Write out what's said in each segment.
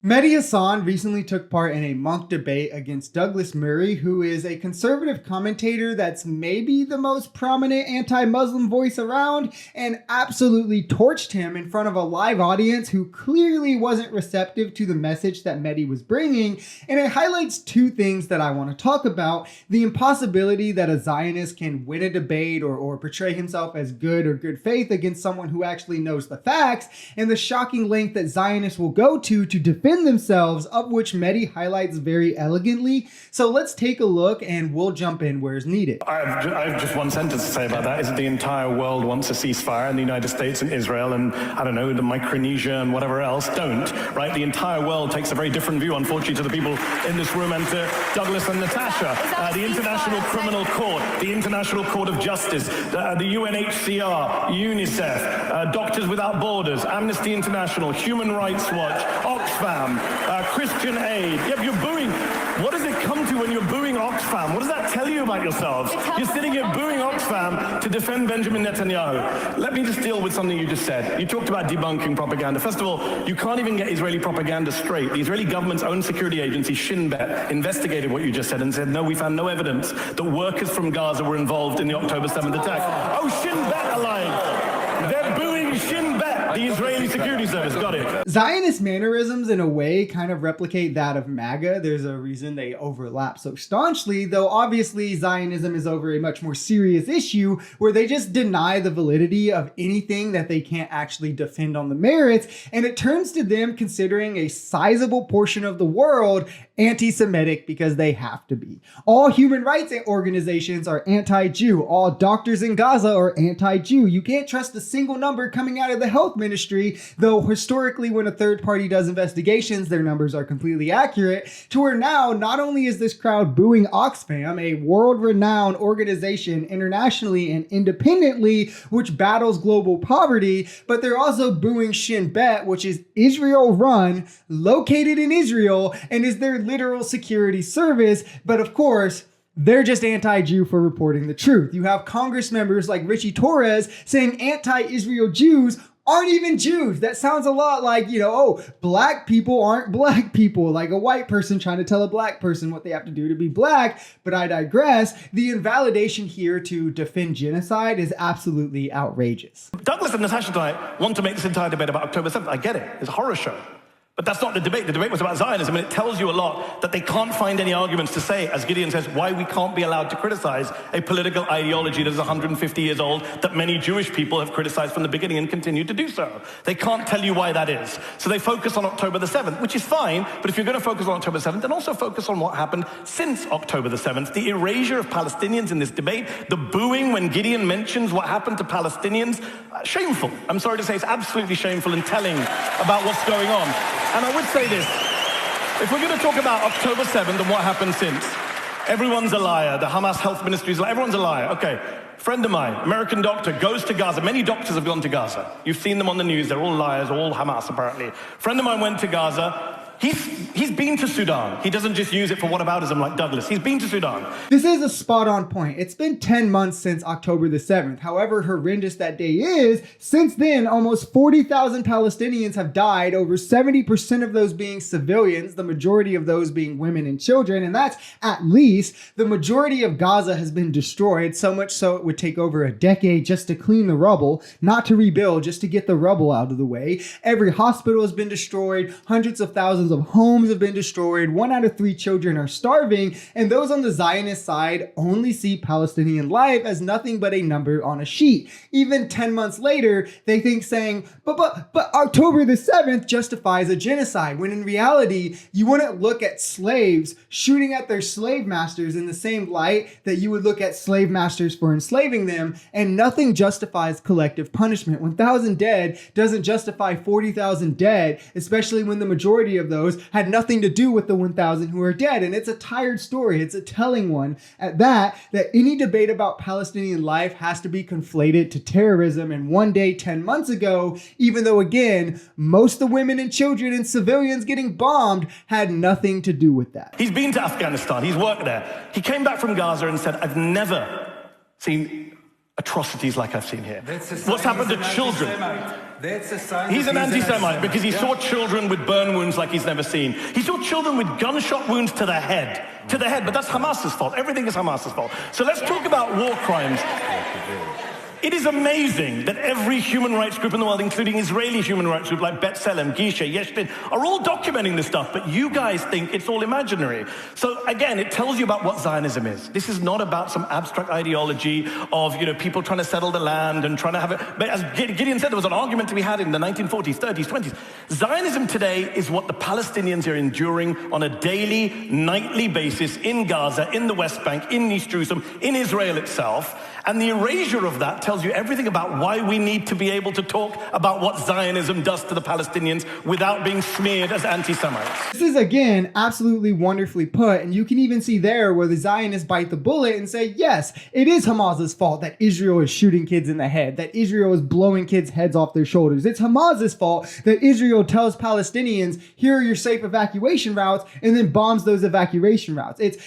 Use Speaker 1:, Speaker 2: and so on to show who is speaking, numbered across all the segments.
Speaker 1: Mehdi Hasan recently took part in a mock debate against Douglas Murray, who is a conservative commentator that's maybe the most prominent anti-Muslim voice around, and absolutely torched him in front of a live audience who clearly wasn't receptive to the message that Mehdi was bringing. And it highlights two things that I want to talk about: the impossibility that a Zionist can win a debate or portray himself as good or good faith against someone who actually knows the facts, and the shocking length that Zionists will go to defend themselves, of which Mehdi highlights very elegantly. So let's take a look and we'll jump in where is needed.
Speaker 2: I have just one sentence to say about that, is that the entire world wants a ceasefire, and the United States and Israel and, I don't know, the Micronesia and whatever else don't, right? The entire world takes a very different view, unfortunately, to the people in this room and to Douglas and Natasha. The International Criminal Court, the International Court of Justice, the UNHCR, UNICEF, Doctors Without Borders, Amnesty International, Human Rights Watch, Oxfam, Christian Aid. Yep, you're booing. What does it come to when you're booing Oxfam? What does that tell you about yourselves? You're sitting here booing Oxfam to defend Benjamin Netanyahu. Let me just deal with something you just said. You talked about debunking propaganda. First of all, you can't even get Israeli propaganda straight. The Israeli government's own security agency, Shin Bet, investigated what you just said and said, no, we found no evidence that workers from Gaza were involved in the October 7th attack. Oh, Shin Bet alive. They're booing Shin Bet, the Israeli security service. Got it.
Speaker 1: Zionist mannerisms in a way kind of replicate that of MAGA. There's a reason they overlap so staunchly, though obviously Zionism is over a much more serious issue where they just deny the validity of anything that they can't actually defend on the merits, and it turns to them considering a sizable portion of the world anti-Semitic because they have to be. All human rights organizations are anti-Jew. All doctors in Gaza are anti-Jew. You can't trust a single number coming out of the health ministry, though historically when a third party does investigations, their numbers are completely accurate, to where now not only is this crowd booing Oxfam, a world-renowned organization internationally and independently which battles global poverty, but they're also booing Shin Bet, which is Israel-run, located in Israel, and is their literal security service. But of course, they're just anti-Jew for reporting the truth. You have Congress members like Richie Torres saying anti-Israel Jews aren't even Jews. That sounds a lot like, oh, black people aren't black people, like a white person trying to tell a black person what they have to do to be black. But I digress. The invalidation here to defend genocide is absolutely outrageous.
Speaker 2: Douglas and Natasha tonight want to make this entire debate about October 7th. I get it. It's a horror show. But that's not the debate. The debate was about Zionism, and it tells you a lot that they can't find any arguments to say, as Gideon says, why we can't be allowed to criticize a political ideology that is 150 years old, that many Jewish people have criticized from the beginning and continue to do so. They can't tell you why that is. So they focus on October the 7th, which is fine, but if you're going to focus on October 7th, then also focus on what happened since October the 7th, the erasure of Palestinians in this debate, the booing when Gideon mentions what happened to Palestinians. Shameful. I'm sorry to say, it's absolutely shameful and telling about what's going on. And I would say this, if we're going to talk about October 7th and what happened since, everyone's a liar. The Hamas health ministry is like, everyone's a liar. Okay, friend of mine, American doctor, goes to Gaza. Many doctors have gone to Gaza. You've seen them on the news. They're all liars, all Hamas apparently. Friend of mine went to Gaza. He's been to Sudan. He doesn't just use it for whataboutism like Douglas. He's been to Sudan.
Speaker 1: This is a spot on point. It's been 10 months since October the 7th. However horrendous that day is, since then, almost 40,000 Palestinians have died, over 70% of those being civilians, the majority of those being women and children, and that's at least. The majority of Gaza has been destroyed, so much so it would take over a decade just to clean the rubble, not to rebuild, just to get the rubble out of the way. Every hospital has been destroyed, hundreds of thousands of homes have been destroyed, 1 out of 3 children are starving, and those on the Zionist side only see Palestinian life as nothing but a number on a sheet. Even 10 months later, they think saying, but October the 7th justifies a genocide, when in reality, you wouldn't look at slaves shooting at their slave masters in the same light that you would look at slave masters for enslaving them, and nothing justifies collective punishment. 1,000 dead doesn't justify 40,000 dead, especially when the majority of those had nothing to do with the 1,000 who are dead. And it's a tired story. It's a telling one at that any debate about Palestinian life has to be conflated to terrorism. And one day, 10 months ago, even though again, most of the women and children and civilians getting bombed had nothing to do with that.
Speaker 2: He's been to Afghanistan. He's worked there. He came back from Gaza and said, I've never seen atrocities like I've seen here. What's happened to children? He's an anti-Semite because he saw children with burn wounds like he's never seen. He saw children with gunshot wounds to the head. But that's Hamas's fault. Everything is Hamas's fault. So let's talk about war crimes. It is amazing that every human rights group in the world, including Israeli human rights groups like B'Tselem, Gisha, Yeshdin, are all documenting this stuff, but you guys think it's all imaginary. So again, it tells you about what Zionism is. This is not about some abstract ideology of, people trying to settle the land and trying to have it. But as Gideon said, there was an argument to be had in the 1940s, 30s, 20s. Zionism today is what the Palestinians are enduring on a daily, nightly basis in Gaza, in the West Bank, in East Jerusalem, in Israel itself. And the erasure of that tells you everything about why we need to be able to talk about what Zionism does to the Palestinians without being smeared as anti-Semites.
Speaker 1: This is, again, absolutely wonderfully put. And you can even see there where the Zionists bite the bullet and say, yes, it is Hamas's fault that Israel is shooting kids in the head, that Israel is blowing kids' heads off their shoulders. It's Hamas's fault that Israel tells Palestinians, here are your safe evacuation routes, and then bombs those evacuation routes. It's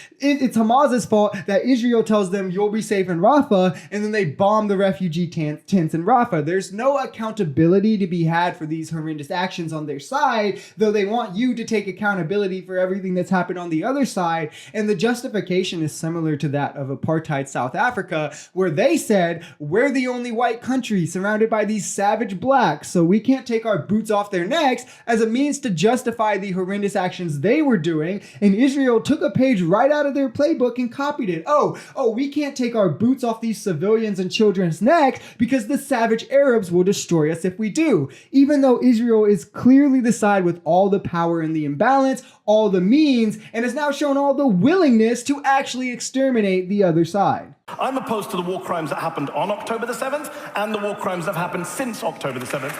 Speaker 1: Hamas's fault that Israel tells them you'll be safe in Rafah, and then they bomb the refugee tents in Rafah. There's no accountability to be had for these horrendous actions on their side, though they want you to take accountability for everything that's happened on the other side. And the justification is similar to that of apartheid South Africa, where they said, we're the only white country surrounded by these savage blacks, so we can't take our boots off their necks, as a means to justify the horrendous actions they were doing. And Israel took a page right out of their playbook and copied it. Oh, we can't take our boots off these civilians and children's necks because the savage Arabs will destroy us if we do. Even though Israel is clearly the side with all the power and the imbalance, all the means, and has now shown all the willingness to actually exterminate the other side.
Speaker 2: I'm opposed to the war crimes that happened on October the 7th and the war crimes that have happened since October the 7th.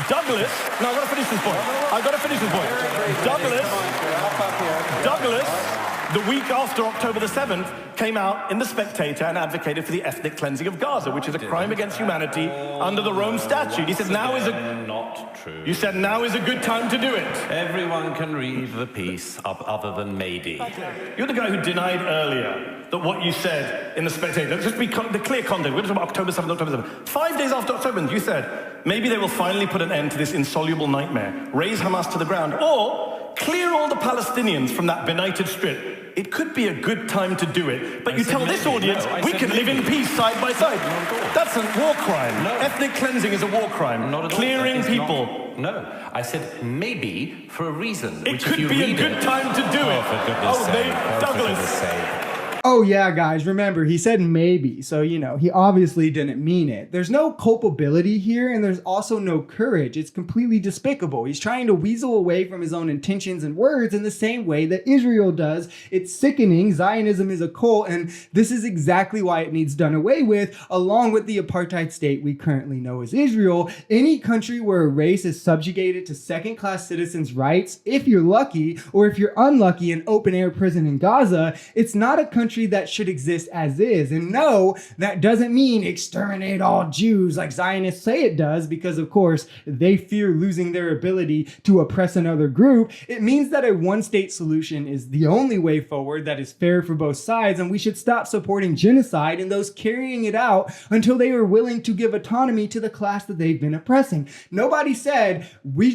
Speaker 2: Douglas, no, I've got to finish this point. Douglas, the week after October the 7th, came out in The Spectator and advocated for the ethnic cleansing of Gaza, which is a crime against humanity under the Rome Statute. He said now is
Speaker 3: not true.
Speaker 2: You said now is a good time to do it.
Speaker 3: Everyone can read the piece other than Mehdi.
Speaker 2: You're the guy who denied earlier that what you said in The Spectator, let's just be the clear context, we're talking about October 7th. 5 days after October 7th, you said, maybe they will finally put an end to this insoluble nightmare, raise Hamas to the ground, or clear all the Palestinians from that benighted strip. It could be a good time to do it. But you tell this audience, we can live in peace side by side. That's a war crime. No. Ethnic cleansing is a war crime.
Speaker 3: Not at all.
Speaker 2: Clearing people.
Speaker 3: No, I said maybe for a reason.
Speaker 2: It could be a good time to do it.
Speaker 3: For goodness sake.
Speaker 2: Douglas.
Speaker 1: Oh yeah, guys, remember, he said maybe, so, he obviously didn't mean it. There's no culpability here, and there's also no courage. It's completely despicable. He's trying to weasel away from his own intentions and words in the same way that Israel does. It's sickening. Zionism is a cult, and this is exactly why it needs done away with, along with the apartheid state we currently know as Israel. Any country where a race is subjugated to second-class citizens' rights, if you're lucky, or if you're unlucky, an open-air prison in Gaza, it's not a country that should exist as is. And no, that doesn't mean exterminate all Jews like Zionists say it does, because of course they fear losing their ability to oppress another group. It means that a one-state solution is the only way forward that is fair for both sides, and we should stop supporting genocide and those carrying it out until they are willing to give autonomy to the class that they've been oppressing. Nobody said we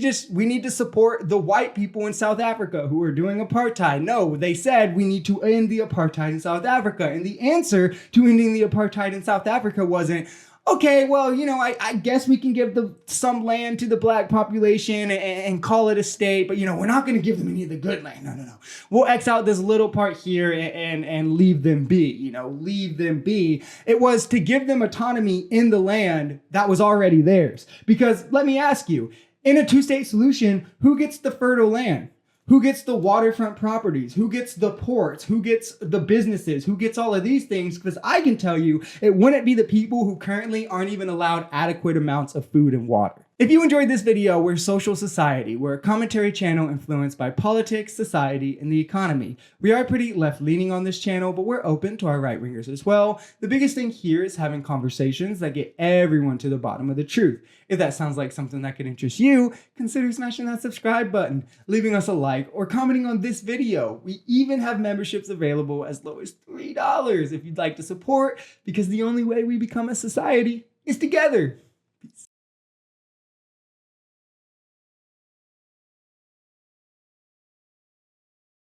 Speaker 1: need to support the white people in South Africa who are doing apartheid. No, they said we need to end the apartheid in South Africa. And the answer to ending the apartheid in South Africa wasn't, okay, well, I guess we can give some land to the black population and call it a state, but, we're not going to give them any of the good land. No. We'll X out this little part here and leave them be, leave them be. It was to give them autonomy in the land that was already theirs. Because let me ask you, in a two-state solution, who gets the fertile land? Who gets the waterfront properties? Who gets the ports? Who gets the businesses? Who gets all of these things? Because I can tell you, it wouldn't be the people who currently aren't even allowed adequate amounts of food and water. If you enjoyed this video, we're Social Society. We're a commentary channel influenced by politics, society, and the economy. We are pretty left-leaning on this channel, but we're open to our right-wingers as well. The biggest thing here is having conversations that get everyone to the bottom of the truth. If that sounds like something that could interest you, consider smashing that subscribe button, leaving us a like, or commenting on this video. We even have memberships available as low as $3 if you'd like to support, because the only way we become a society is together.